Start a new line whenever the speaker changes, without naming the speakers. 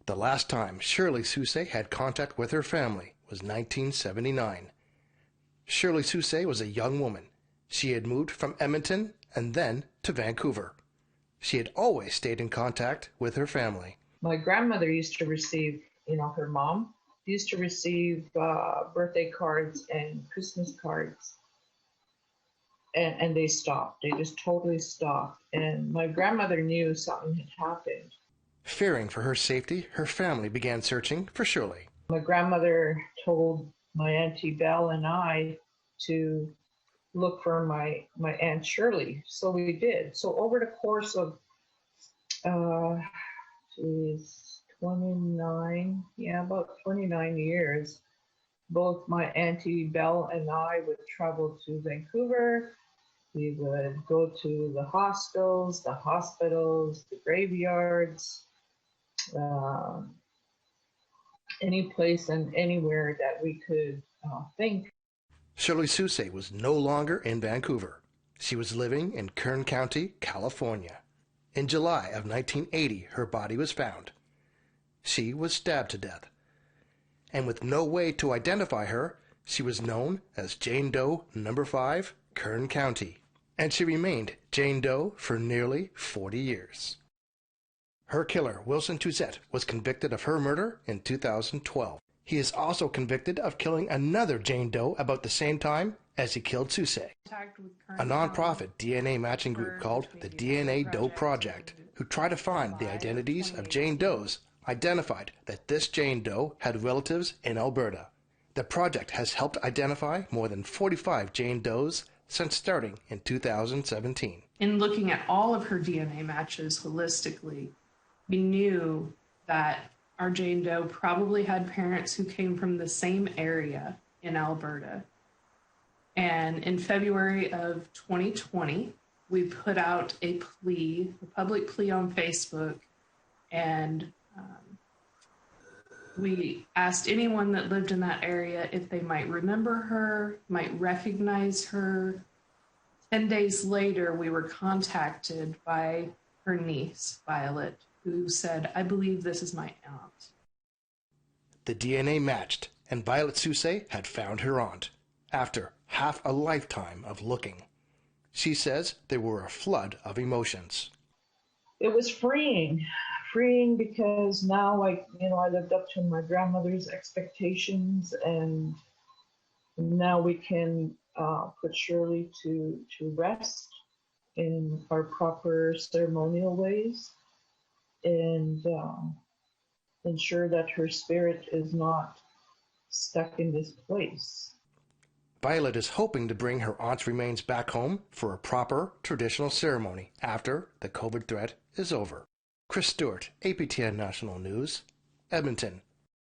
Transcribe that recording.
The last time Shirley Soucy had contact with her family was 1979. Shirley Soucy was a young woman. She had moved from Edmonton and then to Vancouver. She had always stayed in contact with her family.
My grandmother used to receive, her mom used to receive birthday cards and Christmas cards. And they stopped. They just totally stopped. And my grandmother knew something had happened.
Fearing for her safety, her family began searching for Shirley.
My grandmother told my Auntie Belle and I to look for my Aunt Shirley. So we did. So over the course of about 29 years, both my Auntie Belle and I would travel to Vancouver. We would go to the hostels, the graveyards, any place and anywhere that we could think.
Shirley Soucy was no longer in Vancouver. She was living in Kern County, California. In July of 1980, her body was found. She was stabbed to death. And with no way to identify her, she was known as Jane Doe No. 5, Kern County. And she remained Jane Doe for nearly 40 years. Her killer, Wilson Touzette, was convicted of her murder in 2012. He is also convicted of killing another Jane Doe about the same time as he killed Soucy. A nonprofit DNA matching group called the DNA Doe Project, who tried to find the identities of Jane Does, identified that this Jane Doe had relatives in Alberta. The project has helped identify more than 45 Jane Does since starting in 2017.
In looking at all of her DNA matches holistically, we knew that our Jane Doe probably had parents who came from the same area in Alberta. And in February of 2020, we put out a public plea on Facebook, and we asked anyone that lived in that area if they might remember her, might recognize her. 10 days later, we were contacted by her niece, Violet, who said, "I believe this is my aunt."
The DNA matched, and Violet Soucy had found her aunt after half a lifetime of looking. She says there were a flood of emotions.
It was freeing because now I lived up to my grandmother's expectations, and now we can put Shirley to rest in our proper ceremonial ways, and ensure that her spirit is not stuck in this place.
Violet is hoping to bring her aunt's remains back home for a proper traditional ceremony after the COVID threat is over. Chris Stewart, APTN National News, Edmonton.